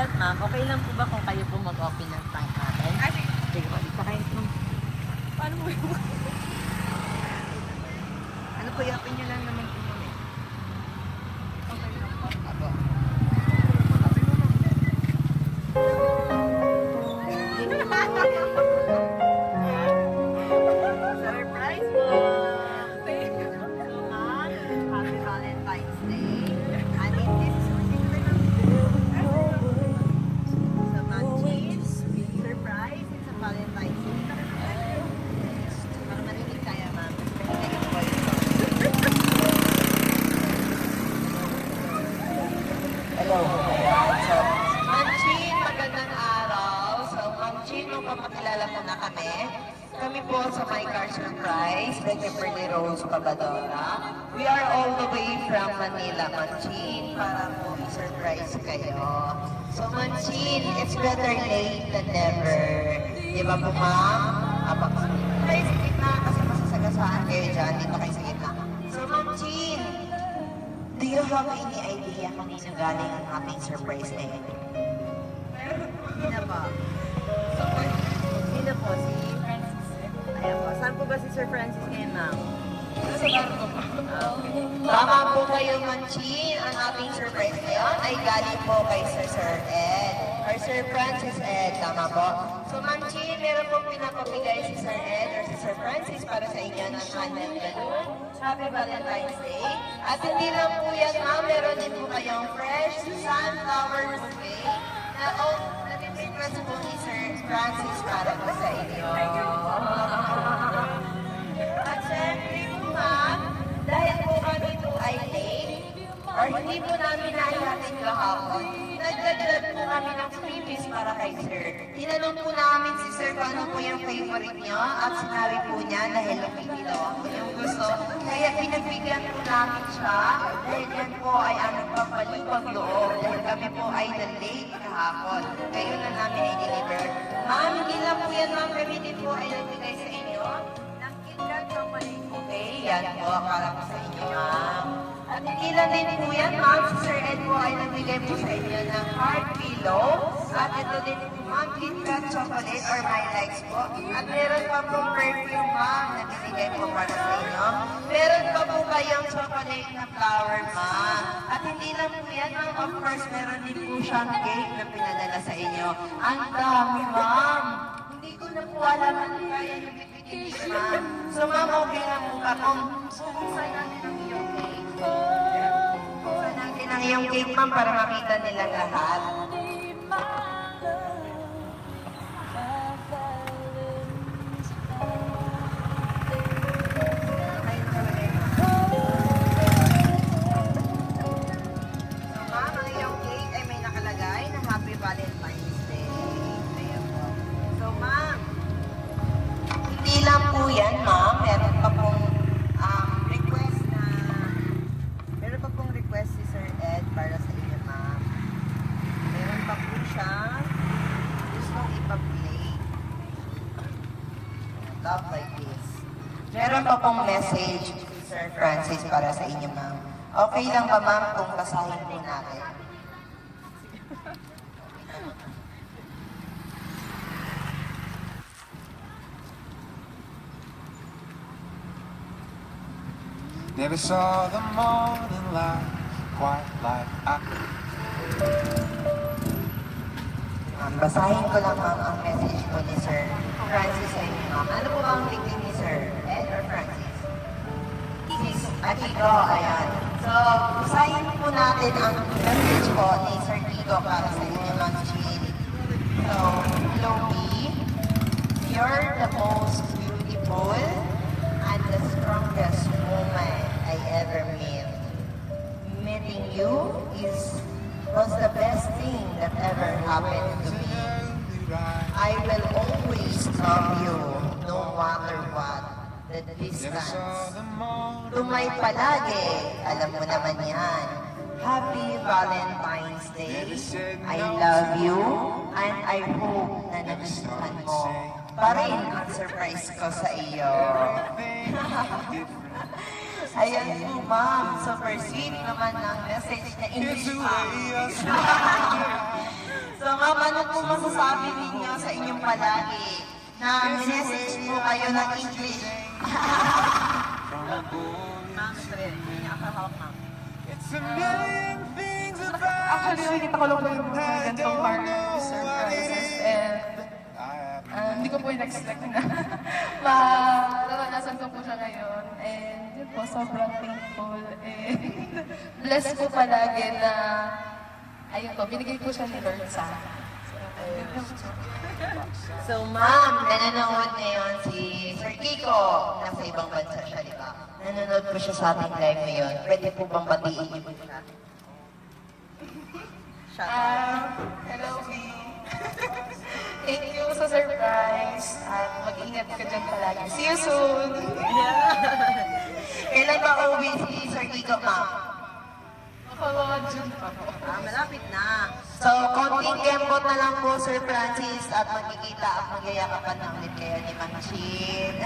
salamat, ma'am. Okay lang po ba kung kayo po mag-open ng tank natin? Ay, sige. Sige po, ipakain po. Paano mo yun? Ano po, yapin nyo lang naman po yun eh. Okay lang po. Apo. Surprise po! Thank you. So, ma'am, happy Valentine's Day. And in this so, ma'am, cheese, surprise, it's a Valentine's Day. Para marinig tayo, ma'am. Marinig ang voice ko. Hello. So, Ma'am Chin, magandang araw. So, Ma'am Chin, nung papakilala mo na kami, kami po sa My Car Surprise, the Kimberly Rose Pabadora. We are all the way from Manila, Ma'am Chin, para po i-surprise kayo. So, Ma'am Chin, it's better late than never. Di ba po, Ma'am? Abang kayo sa gitna kasi masasagasaan kayo dyan. Dito kayo sa gitna. So, Ma'am Chin, do you have any idea kung sino galing ang ating surprise na ito? Sino po? Sino po? Si Francis. Ayan po. Saan po ba si Sir Francis ngayon, ma'am? Sa barko po. Tama po kayo, Manchin. Ang ating surprise ngayon ay galing po kay Sir Ed. Or Sir Francis Ed. Tama po. So, Manchin, meron pong pinapamigay si Sir Ed or si Sir Francis para sa inyo ng handmade balloon. Happy Valentine's Day. At hindi lang po yan, ma'am. Meron din po kayong fresh sunflower bouquet na request po ni Sir Francis para po sa inyo. At syempre po, ma'am, dahil po kami po ay late, or hindi po namin nahihatin kahapon, nagdagdag po kami ng freebies para kay Sir. Tinanong po namin si Sir kung ano po yung favorite niyo, at sinabi po niya na Hello Kitty daw ako yung gusto. Kaya pinagbigyan po namin siya, dahil yan po ay aming papalipag loob, dahil kami po ay na-late kahapon. Kayo na namin i-deliver. Ma'am, hindi lang po yan, ma'am, kami din po ay nagbigay sa inyo ng KitKat chocolate. Okay, yan po, para po sa inyo, ma'am. At hindi lang din po yan, ma'am, si Sir Ed po ay nagbigay po sa inyo ng heart pillow. At ito din po, ma'am, KitKat chocolate or My Likes po. At meron pa po perfume, ma'am, na binigay po para sa inyo. Meron pa po kayong chocolate na flower, ma'am. At hindi lang po yan, ma'am, of course, meron din po siyang cake na pinadala sa inyo. Ang dami, ma'am. Hindi ko na po alam ano kaya yung bibigyan niyo, ma'am. So, ma'am, okay na po ba kung bubuksan natin ang iyong cake? Buksan natin ang iyong cake, ma'am, para makita nila lahat. So, ma'am, ang iyong cake ay may nakalagay na Happy Valentine's Day. Ayan po. So, ma'am, hindi lang po yan, ma'am. Meron pa pong request na... Meron pa pong request si Sir Ed para sa inyo, ma'am. Meron pa po siya gustong ipa-play. Love like this. Meron pa pong message si Sir Francis para sa inyo, ma'am. Okay lang ba, ma'am, kung basahin po natin? Never saw the morning light quite like I. Basahin ko lang, ma'am, ang message po ni Sir Francis sa inyo, ma'am. Ano po ba ang nickname ni Sir Ed or Francis? Kiko, ayan. So, basahin po natin ang message po ni Sir Kiko para sa inyo, ma'am Chin. So, hello, B. You're the most beautiful and the strongest woman I ever met. Meeting you was the best thing that ever happened to me. I will always love you, no matter what the distance. Tumay palagi, alam mo naman yan. Happy Valentine's Day. I love you, and I hope na nagustuhan mo pa rin ang surprise ko sa iyo. Ayan po, ma'am. Super sweet naman ang message na English pa. So, masasabi ninyo sa inyong palagi na message po kayo ng English? It's a million things about Actually, nakikita ko lang po yung mga ganitong parang surprises and hindi ko po in-expect na mararanasan ko po siya ngayon. And yun po, sobrang thankful. And blessed po palagi na, ayun po, binigay po siya ni Lord sa akin. So, ma'am, nanonood ngayon si Sir Kiko. Nasa ibang bansa siya, di ba? Nanonood po siya sa ating live ngayon. Pwede po bang batiin niyo po siya? Hello, B. Thank you sa surprise. At mag-ingat ka dyan palagi. See you soon! Kailan ba uwi si Sir Kiko, ma'am? Mga June pa po. Malapit na. So, konting kembot na lang po, Sir Francis, at magkikita at magyayakapan na ulit kayo ni Ma'am Chin.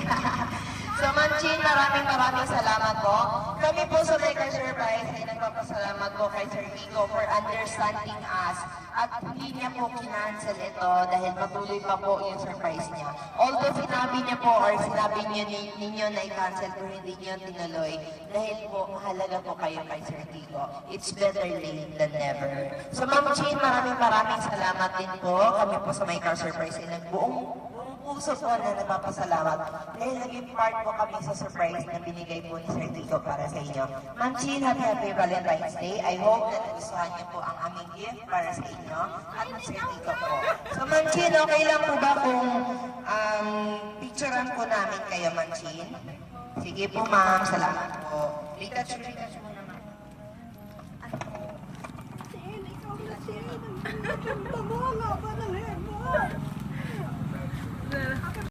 So, Ma'am Chin, maraming salamat po. Kami po sa Mega Surprise ay nagpapasalamat po kay Sir Kiko for understanding us at hindi niya po kinancel ito dahil patuloy pa po yung surprise niya. Although sinabi niya po or sinabi niyo ninyo na i-cancel pero hindi niyo tinuloy dahil po mahalaga po kayo kay Sir Kiko. It's better late than never. So, Ma'am Chin, maraming salamat din po. Kami po sa Mega Surprise ay buong puso po na nagpapasalamat dahil naging part po kami sa surprise na binigay po ni Sir Kiko para sa inyo. Ma'am Chin, happy Valentine's Day. I hope na nagustuhan niyo po ang aming gift para sa inyo at ng Sir Kiko po. So Ma'am Chin, okay lang po ba kung picturean po namin kayo, Ma'am Chin? Sige po ma'am, salamat po. Retouch muna ma'am.